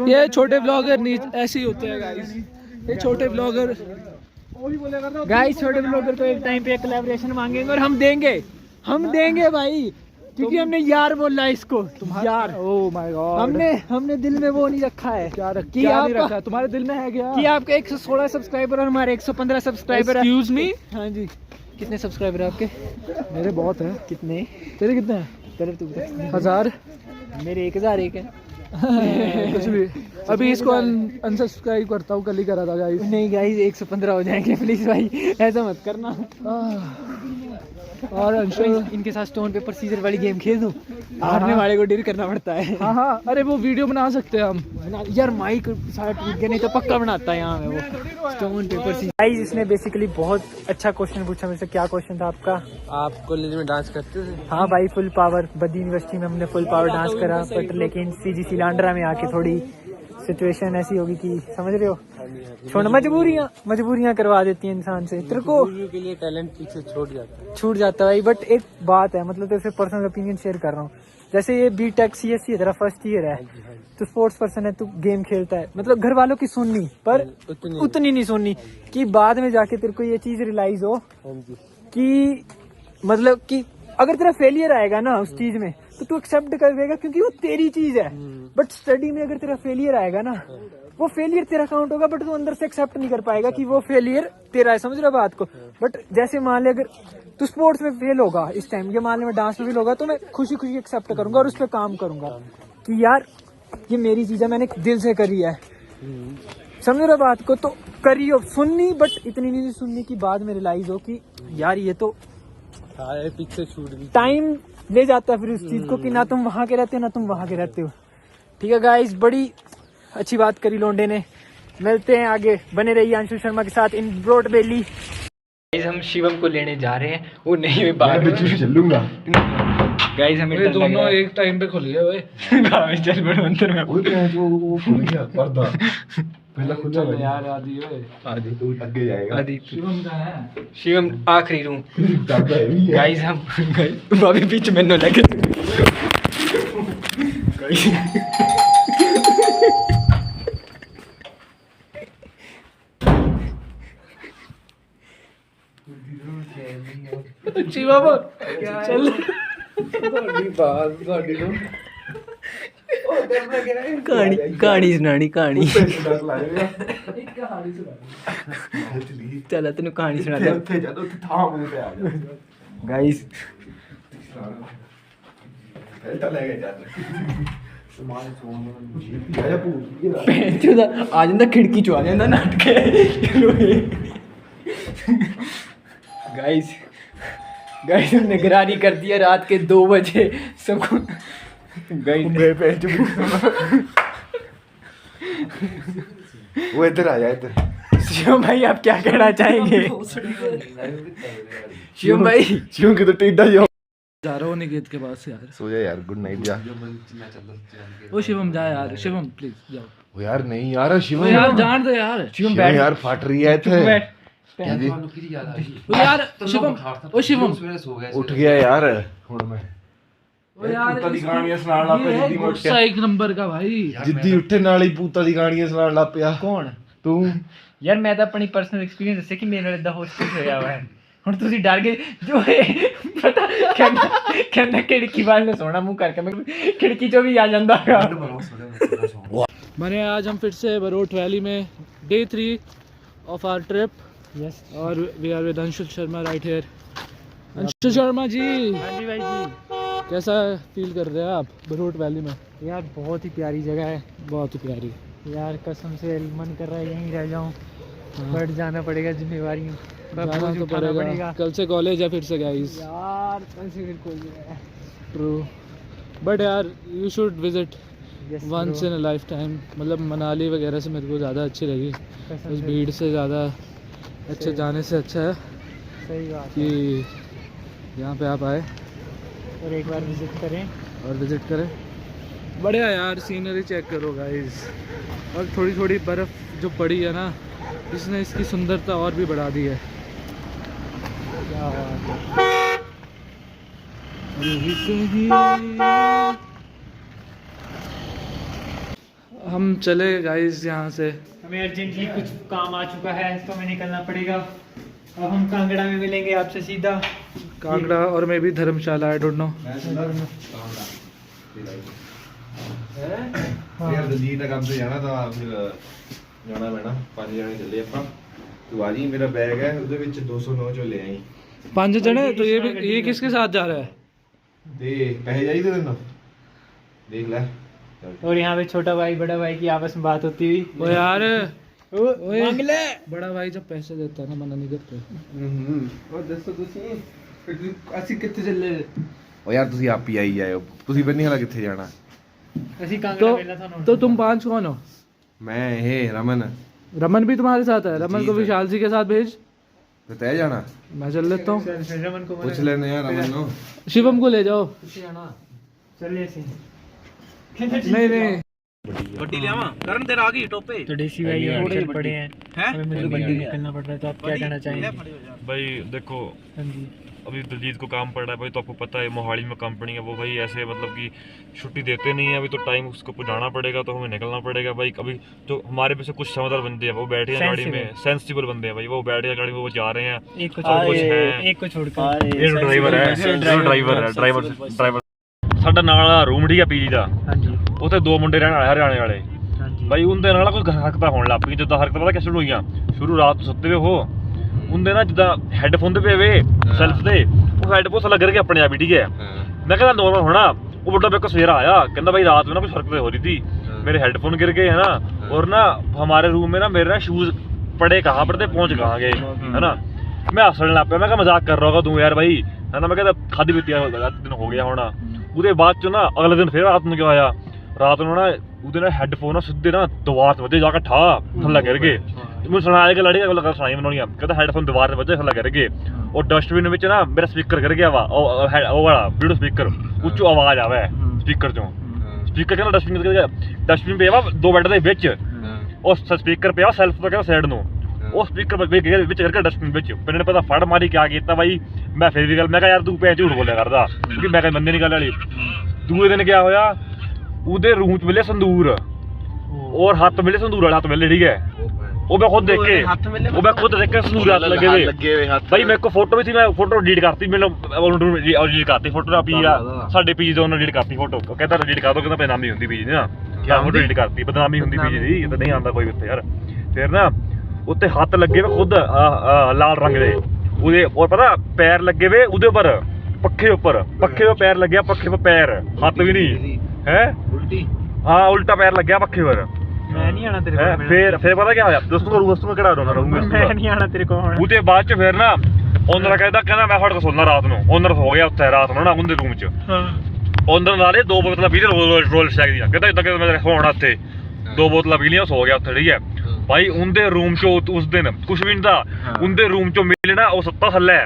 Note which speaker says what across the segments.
Speaker 1: ये छोटे ब्लॉगर ऐसे ही होते हैं गाइस, ये छोटे ब्लॉगर।
Speaker 2: गाइस छोटे ब्लॉगर को एक टाइम पे कोलैबोरेशन मांगेंगे और हम देंगे भाई, क्योंकि हमने यार बोला है इसको यार।
Speaker 1: ओह माय गॉड,
Speaker 2: हमने दिल में वो नहीं रखा है
Speaker 1: क्या नहीं रखा, तुम्हारे दिल में है क्या
Speaker 2: कि आपके 116 सब्सक्राइबर और हमारे 115 सब्सक्राइबर।
Speaker 1: एक्सक्यूज मी,
Speaker 2: हाँ जी, कितने सब्सक्राइबर है आपके?
Speaker 1: मेरे बहुत हैं।
Speaker 2: कितने?
Speaker 1: तेरे कितने हैं?
Speaker 2: तेरे तू
Speaker 1: 1000।
Speaker 2: मेरे 1001 है।
Speaker 1: कुछ भी। अभी इसको अनसब्सक्राइब करता हूँ, कल ही करा था गाइस।
Speaker 2: नहीं गाइस 115 हो जाएंगे प्लीज भाई, ऐसा मत करना।
Speaker 1: और अंशुल
Speaker 2: इनके साथ स्टोन पेपर सीजर वाली गेम खेल दूं, हारने वाले को डील करना पड़ता है।
Speaker 1: हाँ, अरे वो वीडियो बना सकते हैं हम
Speaker 2: यार, माइक सारा टूट गया, नहीं तो पक्का बनाता है यहाँ में वो स्टोन पेपर सीजर। गाइस इसने बेसिकली बहुत अच्छा क्वेश्चन पूछा मेरे से। क्या क्वेश्चन था आपका?
Speaker 1: आप कॉलेज में डांस करते थे?
Speaker 2: हाँ भाई, फुल पावर। बद्दी यूनिवर्सिटी में हमने फुल पावर डांस करा, बट लेकिन सीजीसी लांडरा में आके थोड़ी सिचुएशन ऐसी होगी कि समझ रहे हो, छोड़ मजबूरियां करवा देती हैं इंसान से। तेरे को
Speaker 1: के लिए टैलेंट पीछे
Speaker 2: छूट जाता है भाई। बट एक बात है, मतलब तेरे से पर्सनल ओपिनियन शेयर कर रहा हूँ। जैसे ये बीटेक सीएससी है, तेरा फर्स्ट ईयर है, तो स्पोर्ट्स पर्सन है, तू गेम खेलता है, मतलब घर वालों की सुननी पर उतनी नहीं सुननी कि बाद में जाके तेरे को ये चीज रियलाइज हो कि मतलब कि अगर तेरा फेलियर आएगा ना उस चीज में तो तू एक्सेप्ट कर देगा, क्योंकि वो तेरी चीज है। बट स्टडी में अगर तेरा फेलियर आएगा ना, वो फेलियर तेरा काउंट होगा, बट तू अंदर से एक्सेप्ट नहीं कर पाएगा कि वो फेलियर तेरा है। समझ रहा बात को? बट जैसे मान ले अगर तू स्पोर्ट्स में फेल होगा इस टाइम, ये मान ले मैं डांस में फेल होगा, तो मैं खुशी खुशी एक्सेप्ट करूंगा और उस पर काम करूंगा कि यार ये मेरी चीज है, मैंने दिल से करी है। समझ रहा बात को? तो करी हो, सुननी, बट इतनी नहीं सुननी कि बाद में रियलाइज हो कि यार ये तो
Speaker 1: पीछे छूट गई।
Speaker 2: टाइम ले जाता है फिर उस चीज को कि ना तुम वहां के रहते हो ना तुम वहां के रहते हो। ठीक है गाइस, बड़ी अच्छी बात करी लोंडे ने। मिलते हैं आगे, बने रहिए अंशु शर्मा के साथ इन ब्रॉड वैली। गाइस हम शिवम को लेने जा रहे हैं, वो नहीं मैं बाहर
Speaker 1: चलूंगा।
Speaker 2: गाइस हमें
Speaker 1: ये दोनों एक टाइम पे खुल गए भाई।
Speaker 2: चल बड़ो अंदर में
Speaker 1: वो खुल गया पर्दा पहला खुल गया यार। आदि आगे जाएगा। आदि शिवम का है,
Speaker 2: शिवम आखिरी रूम। गाइस हम भाभी बीच में न लगे।
Speaker 1: शिवम चल
Speaker 2: कहानी सुनानी कहानी। चल तेन कहानी सुना दे गाइस। आ जाता खिड़की चो, आ जाता नट के। गाइस हमने निगरानी कर दिया रात के 2 बजे सबको।
Speaker 1: वो इधर आ जाए इधर।
Speaker 2: शिवम भाई आप क्या कहना चाहेंगे? शिवम भाई,
Speaker 1: शिवम की तो टीडा जा रहा हूँ निकेत के पास यार।
Speaker 3: सो जा यार, गुड नाइट जा।
Speaker 1: ओ शिवम जा यार, शिवम प्लीज जाओ।
Speaker 3: ओ यार नहीं यार, शिवम
Speaker 1: यार जान दो यार।
Speaker 2: शिवम बैठ
Speaker 3: यार, फट रही है थे जी।
Speaker 1: ओ यार शिवम, ओ शिवम
Speaker 3: उठ गया यार हुण मैं।
Speaker 1: ओ यार
Speaker 3: पूता दी कहानियां सुनान लग पिया जिद्दी मोट
Speaker 1: गुस्सा एक नंबर का भाई।
Speaker 3: जिद्दी उठे नाल ही पूता दी कहानियां सुनान लग पिया।
Speaker 2: कौन?
Speaker 3: तू
Speaker 2: यार मैं तो अपनी पर्सनल एक्सपीरियंस दस्से कि मेरे ਨਾਲ ਇਦਾਂ ਹੋਸਟਲ ਹੋਇਆ ਹੋਇਆ ਹੈ। ਹੁਣ ਤੁਸੀਂ ਡਰ ਗਏ ਜੋ ਪਤਾ ਕਹਿੰਦਾ खिड़की वाल ने सोना मुंह करके, मैं खिड़की चो भी आ जाता है।
Speaker 1: मैंने आज हम फिर से बरोट वैली में day 3 of our trip.
Speaker 2: Yes,
Speaker 1: और we are with Anshul Sharma right here. Anshul Sharma ji,
Speaker 2: हाँ जी भाई जी,
Speaker 1: कैसा फील कर रहे हैं आप बरोट वैली में?
Speaker 2: यार बहुत ही प्यारी जगह है,
Speaker 1: बहुत ही प्यारी
Speaker 2: यार कसम से मन कर रहा है यहीं रह जाऊं, बट जाना पड़ेगा, जिम्मेवारियों
Speaker 1: जाना तो पड़ेगा। कल से कॉलेज है फिर से गाइस
Speaker 2: यार, कल से फिर कोई है।
Speaker 1: ट्रू, बट यार you should visit once in a life time. मतलब मनाली वगैरह से मेरे को ज़्यादा अच्छी लगी, उस भीड़ से ज़्यादा अच्छे जाने से अच्छा है
Speaker 2: सही बात
Speaker 1: कि यहाँ पे आप आए
Speaker 2: और एक बार विजिट करें।
Speaker 1: बढ़िया यार, सीनरी चेक करो गाइस। और थोड़ी थोड़ी बर्फ़ जो पड़ी है ना, इसने इसकी सुंदरता और भी बढ़ा दी है।
Speaker 2: क्या बात है।
Speaker 1: हम चले गाइस यहाँ से।
Speaker 2: हमें अर्जेंटली कुछ काम आ चुका है तो हमें निकलना पड़ेगा। अब हम कांगड़ा में मिलेंगे आपसे सीधा।
Speaker 1: कांगड़ा और मे भी धर्मशाला, आई डोंट नो।
Speaker 3: ਯਾਰ ਦਲਜੀਤ ਦਾ ਕੰਮ ਤੇ ਜਾਣਾ ਤਾਂ ਫਿਰ ਜਾਣਾ ਪੈਣਾ। 5 ਜਣੇ ਚੱਲੇ ਆਪਾਂ। ਤੂੰ ਆ ਜੀ, ਮੇਰਾ ਬੈਗ ਹੈ ਉਹਦੇ ਵਿੱਚ 209 ਚੋਂ ਲੈ ਆਈ।
Speaker 1: 5 जने तो ये किसके साथ जा रहा है?
Speaker 3: ਦੇ ਪੈਸੇ ਚਾਹੀਦੇ ਤੈਨੂੰ? ਦੇਖ ਲੈ।
Speaker 2: और यहाँ पे छोटा भाई बड़ा भाई की आपस में बात होती हुई।
Speaker 1: ओ यार ओए,
Speaker 2: मांग ले।
Speaker 1: बड़ा भाई जब पैसे देता है ना मना नहीं करते।
Speaker 2: और दसो ਤੁਸੀਂ ਅਸੀਂ ਕਿੱਥੇ ਚੱਲੇ?
Speaker 3: ਓ ਯਾਰ ਤੁਸੀਂ ਆਪ ਹੀ ਆਈ ਜਾਇਓ। ਤੁਸੀਂ ਬੰਨੀ ਹਾਲਾ ਕਿੱਥੇ ਜਾਣਾ?
Speaker 2: ਅਸੀਂ ਕਾਂਗੜਾ
Speaker 1: तो
Speaker 2: ਮਿਲਣਾ ਤੁਹਾਨੂੰ।
Speaker 1: तो तुम 5 कौन हो?
Speaker 3: ਮੈਂ ਇਹ ਰਮਨ।
Speaker 1: रमन भी तुम्हारे साथ है? रमन को विशाल जी के साथ भेज,
Speaker 3: ਤੇ ਤੈ ਜਾਣਾ?
Speaker 1: मैं चल लेता हूँ।
Speaker 2: रमन को
Speaker 3: ਪੁੱਛ ਲੈਨੇ ਯਾਰ ਰਮਨ ਨੂੰ।
Speaker 1: शिवम को ले जाओ।
Speaker 2: चलिए सी।
Speaker 1: नहीं नहीं
Speaker 4: गड्डी ले आवा करण तेरा आ गई टोपे
Speaker 2: तो डीसी भाई और चल पड़े हैं। हमें मुझे बंडी निकलना पड़ रहा है, तो आप क्या कहना चाहेंगे?
Speaker 5: भाई देखो,
Speaker 2: हाँ जी।
Speaker 5: अभी दिलजीत को काम पड़ रहा है भाई, तो आपको पता है मोहाली में कंपनी है वो भाई ऐसे मतलब कि छुट्टी देते नहीं है। अभी तो टाइम उसको जाना पड़ेगा, तो हमें निकलना पड़ेगा भाई। अभी तो हमारे में से कुछ समझदार बंदे हैं वो बैठे हैं गाड़ी में, सेंसिबल बंदे हैं भाई, वो बैठे हैं गाड़ी में, वो जा रहे हैं।
Speaker 2: एक को
Speaker 5: और कुछ
Speaker 2: छोड़
Speaker 5: है
Speaker 2: एक को छोड़कर
Speaker 5: ये ड्राइवर है, ड्राइवर ਸਾਡਾ ਨਾਲ ਰੂਮ ਠੀਕ ਹੈ ਪੀਜੀ ਦਾ।
Speaker 2: ਹਾਂਜੀ
Speaker 5: ਉੱਥੇ 2 ਮੁੰਡੇ ਰਹਿਣ ਵਾਲੇ ਹਰਿਆਣੇ ਵਾਲੇ
Speaker 2: ਹਾਂਜੀ
Speaker 5: ਭਾਈ। ਉਹਦੇ ਨਾਲ ਕੋਈ ਹਰਕਤਾਂ ਹੋਣ ਲੱਗ ਪਈ। ਜਦੋਂ ਹਰਕਤਾਂ ਪਤਾ ਕਿਸ ਨੂੰ ਹੋਈਆਂ, ਸ਼ੁਰੂ ਰਾਤ ਤੋਂ ਸੁੱਤੇ ਵੇ ਉਹ ਉਹਦੇ ਨਾ ਜਿੱਦਾਂ ਹੈੱਡਫੋਨ ਦੇ ਪਏ ਵੇ ਸੈਲਫ ਤੇ, ਉਹ ਹੈੱਡਫੋਨ ਥੱਲੇ ਗਿਰ ਕੇ ਆਪਣੇ ਆਪ ਹੀ, ਠੀਕ ਹੈ। ਮੈਂ ਕਹਿੰਦਾ ਨੋਰਮਲ ਹੋਣਾ। ਉਹ ਬੁੱਢਾ ਮੇਰੇ ਕੋਲ ਸਵੇਰਾ ਆਇਆ, ਕਹਿੰਦਾ भाई रात में ना कुछ हरकतें हो रही थी, मेरे हेडफोन गिर गए है ना, और ना हमारे रूम में ना मेरे ना शूज पड़े कहाँ पर थे, पहुँच कहाँ गए है ना। मैं हंसने लग पिया, मैं मजाक कर रहा होगा तू यार भाई है ना। मैं कहता खादी पीती दिन हो गया होना। ਉਹਦੇ ਬਾਅਦ ਚ ਨਾ ਅਗਲੇ ਦਿਨ ਫਿਰ ਰਾਤ ਨੂੰ ਕਿਉਂ ਆਇਆ, ਰਾਤ ਨੂੰ ਨਾ ਉਹਦੇ ਨਾਲ ਹੈੱਡਫੋਨ ਨਾ ਸਿੱਧੇ ਨਾ ਦੀਵਾਰ ਤੇ ਵੱਜੇ, ਜਾ ਕੇ ਠਾ ਥੱਲੇ ਗਿਰ ਗਏ। ਮੈਨੂੰ ਸੁਣਾਇਆ ਕਿ ਲੜੀਆਂ ਗੱਲ ਸੁਣਾਈ ਮੈਨੂੰ, ਕਹਿੰਦਾ ਹੈੱਡਫੋਨ ਦੀਵਾਰ ਤੇ ਵੱਜੇ, ਥੱਲੇ ਗਿਰ ਗਏ। ਉਹ ਡਸਟਬਿਨ ਵਿੱਚ ਨਾ ਮੇਰਾ ਸਪੀਕਰ ਗਿਰ ਗਿਆ ਵਾ, ਉਹ ਵਾਲਾ ਬਲੂਟੂਥ ਸਪੀਕਰ, ਉੱਚੋਂ ਆਵਾਜ਼ ਆਵੇ ਸਪੀਕਰ ਚੋਂ। ਸਪੀਕਰ ਕਹਿੰਦਾ ਡਸਟਬਿਨ ਪਿਆ ਵਾ 2 ਬੈੱਡ ਦੇ ਵਿੱਚ, ਉਹ ਸਪੀਕਰ ਪਿਆ ਸੈਲਫ ਤੋਂ ਕਹਿੰਦਾ ਸਾਈਡ ਨੂੰ, ਉਹ ਸਪੀਕਰ ਵਿੱਚ ਕਰਕੇ ਡਸਟਬਿਨ ਵਿੱਚ। ਫਿਰ ਇਹਨੇ ਪਤਾ ਫੜ ਮਾਰੀ ਕਿਆ ਕੀਤਾ ਬਾਈ। ਮੈਂ ਫਿਰ ਵੀ ਗੱਲ, ਮੈਂ ਕਿਹਾ ਯਾਰ ਤੂੰ ਭੈਣ ਝੂਠ ਬੋਲਿਆ ਕਰਦਾ, ਕਿਉਂਕਿ ਮੈਂ ਕਹਿੰਦਾ ਬੰਦੇ ਨਹੀਂ ਗੱਲ ਵਾਲੀ। ਦੂਏ ਦਿਨ ਕਿਆ ਹੋਇਆ, ਉਹਦੇ ਰੂਮ 'ਚ ਮਿਲੇ ਸੰਦੂਰ, ਔਰ ਹੱਥ ਮਿਲੇ ਸੰਦੂਰ ਵਾਲੇ ਹੱਥ ਮਿਲੇ, ਠੀਕ ਹੈ। ਉਹ ਮੈਂ ਖੁਦ ਦੇਖ ਕੇ ਸੰਦੂਰ ਹੱਥ ਲੱਗੇ ਵੇ ਬਾਈ। ਮੇਰੇ ਕੋਲ ਫੋਟੋ ਵੀ ਸੀ, ਮੈਂ ਫੋਟੋ ਡਿਲੀਟ ਕਰਤੀ, ਮੈਨੂੰ ਡਿਲੀਟ ਕਰਤੀ ਫੋਟੋ। ਪੀ ਸਾਡੇ ਪੀਜੀ ਤੋਂ ਉਹਨੇ ਡਿਲੀਟ ਕਰਤੀ ਫੋਟੋ, ਕਹਿੰਦਾ ਡਿਲੀਟ ਕਰ ਦੋ, ਕਹਿੰਦਾ ਬਦਨਾਮੀ ਹੁੰਦੀ ਪੀਜੀ ਦੀ ਨਾ, ਕਿਆ ਫੋਟੋ ਡਿਲੀਟ ਕਰਤੀ, ਬਦਨਾਮੀ ਹੁੰਦੀ ਪੀਜੀ ਦੀ, ਤਾਂ ਨਹੀਂ ਆਉਂਦਾ ਕੋਈ ਉੱਥੇ ਯਾਰ। ਫਿਰ ਨਾ ਉੱਤੇ ਹੱਥ ਲੱਗੇ ਵੇ ਖੁਦ ਲਾਲ ਰੰਗ ਦੇ ਉਹਦੇ, ਔਰ ਪਤਾ ਪੈਰ ਲੱਗੇ ਵੇ ਉਹਦੇ ਉੱਪਰ, ਪੱਖੇ ਉੱਪਰ ਪੈਰ ਲੱਗਿਆ, ਪੱਖੇ ਉੱਪਰ ਪੈਰ, ਹੱਥ ਵੀ ਨਹੀਂ ਹੈ, ਉਲਟੀ। ਹਾਂ ਉਲਟਾ ਪੈਰ ਲੱਗਿਆ ਪੱਖੇ ਉੱਪਰ।
Speaker 2: मैं नहीं आना तेरे को।
Speaker 5: ਫਿਰ ਪਤਾ ਕਿਆ ਹੋਇਆ, ਦੋਸਤੋਂ ਮੈਂ ਕਿਹੜਾ ਰੋਣਾ ਰਹੂੰਗਾ।
Speaker 2: मैं नहीं आना तेरे को।
Speaker 5: ਉਹਦੇ ਬਾਅਦ ਚ ਫਿਰ ਨਾ ਓਨਰ ਕਹਿੰਦਾ ਮੈਂ ਤੁਹਾਡੇ ਕੋਲ ਸੌਣਾ ਰਾਤ ਨੂੰ। ਓਨਰ ਸੌ ਗਿਆ ਉੱਥੇ ਰਾਤ ਨੂੰ ਨਾ ਉਹਦੇ ਰੂਮ ਚ। ਓਨਰ ਨਾਲੇ 2 ਬੋਤਲਾਂ ਪੀ ਲਈ ਰੋਲ ਸ਼ੈਕ ਦੀਆਂ, ਕਹਿੰਦਾ ਇਦਾਂ ਕਿ ਮੈਂ ਹੋਣਾ ਉੱਥੇ 2 ਬੋਤਲਾਂ ਪੀ ਲਈਆਂ, ਸੌ ਗਿਆ ਉੱਥੇ, ਠੀਕ ਹੈ ਭਾਈ। ਉਹਦੇ ਰੂਮ ਚੋਂ ਉਸ ਦਿਨ ਕੁਛ ਵੀ ਨਹੀਂ ਦਾ, ਉਹਦੇ ਰੂਮ ਚੋਂ ਮਿਲੇ ਨਾ, ਉਹ ਸੁੱਤਾ ਥੱਲੇ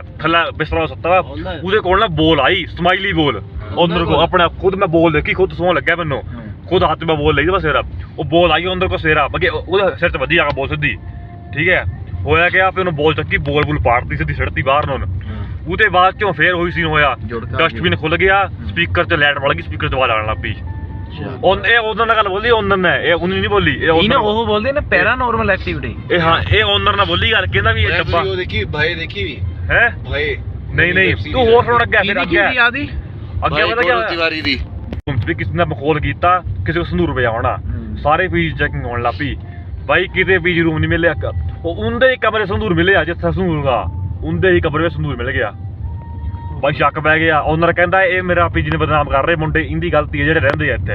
Speaker 5: ਬਿਸਤਰਾ ਸੁੱਤਾ ਵਾ, ਉਹਦੇ ਕੋਲ ਨਾ ਬੋਲ ਆਈ, ਸਮਾਈਲੀ ਬੋਲ। ਓਨਰ ਕੋ ਆਪਣਾ ਖੁਦ ਮੈਂ ਬੋਲ ਦੇਖੀ, ਖੁਦ ਸੌਂ ਲੱਗਿਆ ਮੈਨੂੰ, ਖੁਦ ਹੱਥ ਮੈਂ ਬੋਲ ਲਈ ਬਸ ਸਵੇਰਾ। ਉਹ ਬੋਲ ਆਈ ਓਨਰ ਕੋ ਸਵੇਰਾ, ਬਾਕੀ ਉਹਦੇ ਸਿਰ 'ਚ ਵੱਜੀ ਆ ਕੇ ਬੋਲ ਸਿੱਧੀ, ਠੀਕ ਹੈ। ਹੋਇਆ ਕਿ ਆਪੇ ਉਹਨੂੰ ਬੋਲ ਚੱਕੀ, ਬੋਲ ਪਾੜਤੀ ਸਿੱਧੀ ਸੜਤੀ ਬਾਹਰ ਨੂੰ। ਉਹਦੇ ਬਾਅਦ ਚੋਂ ਫੇਰ ਉਹੀ ਸੀਨ ਹੋਇਆ, ਡਸਟਬਿਨ ਖੁੱਲ ਗਿਆ, ਸਪੀਕਰ 'ਚ ਲਾਈਟ ਵੜ ਗਈ, ਸਪੀਕਰ 'ਚ ਆਵਾਜ਼ ਆਉਣ ਲੱਗ ਪਈ। ਇਹ ਉਹਨਾਂ ਨਾਲ ਗੱਲ ਬੋਲੀ, ਓਨਰ ਨੇ, ਇਹ ਉਹਨੇ ਨਹੀਂ ਬੋਲੀ। ਇਹ ਨਾ ਉਹ ਬੋਲਦੇ ਨੇ ਪੈਰਾਨੋਰਮਲ ਐਕਟੀਵਿਟੀ। ਇਹ ਹਾਂ ਇਹ ਓਨਰ ਨਾਲ ਬੋਲੀ ਗੱਲ, ਕਹਿੰਦਾ ਵੀ ਇਹ ਡੱਬਾ
Speaker 3: ਦੇਖੀ ਭਾਈ, ਦੇਖੀ ਵੀ
Speaker 5: ਹੈ
Speaker 3: ਭਾਈ।
Speaker 5: ਨਹੀਂ ਤੂੰ ਹੋਰ ਸੁਣ ਅੱਗੇ, ਫਿਰ ਅੱਗੇ ਪਤਾ ਕਿਆ
Speaker 3: ਤਿਵਾਰੀ ਦੀ
Speaker 5: ਵੀ ਕਿਸੇ ਨੇ ਮਖੌਲ ਕੀਤਾ, ਕਿਸੇ ਨੂੰ ਸੰਦੂਰ ਪਿਆ ਹੋਣਾ, ਸਾਰੇ ਪੀਜ ਚੈਕਿੰਗ ਹੋਣ ਲੱਗ ਪਈ ਬਾਈ। ਕਿਤੇ ਪੀਜ ਰੂਮ ਨਹੀਂ ਮਿਲਿਆ, ਉਹ ਉਹਦੇ ਹੀ ਕਮਰੇ ਸੰਦੂਰ ਮਿਲਿਆ ਜਿੱਥੇ ਸੰਦੂਰ ਦਾ, ਉਹਦੇ ਹੀ ਕਮਰੇ ਵਿੱਚ ਸੰਦੂਰ ਮਿਲ ਗਿਆ ਬਾਈ। ਸ਼ੱਕ ਪੈ ਗਿਆ। ਓਨਰ ਕਹਿੰਦਾ ਇਹ ਮੇਰਾ ਪੀਜੀ ਨੇ ਬਦਨਾਮ ਕਰ ਰਹੇ ਮੁੰਡੇ, ਇਹਦੀ ਗਲਤੀ ਹੈ ਜਿਹੜੇ ਰਹਿੰਦੇ ਆ ਇੱਥੇ,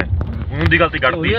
Speaker 5: ਉਹਨਾਂ ਦੀ ਗਲਤੀ ਕੱਢਦੀ।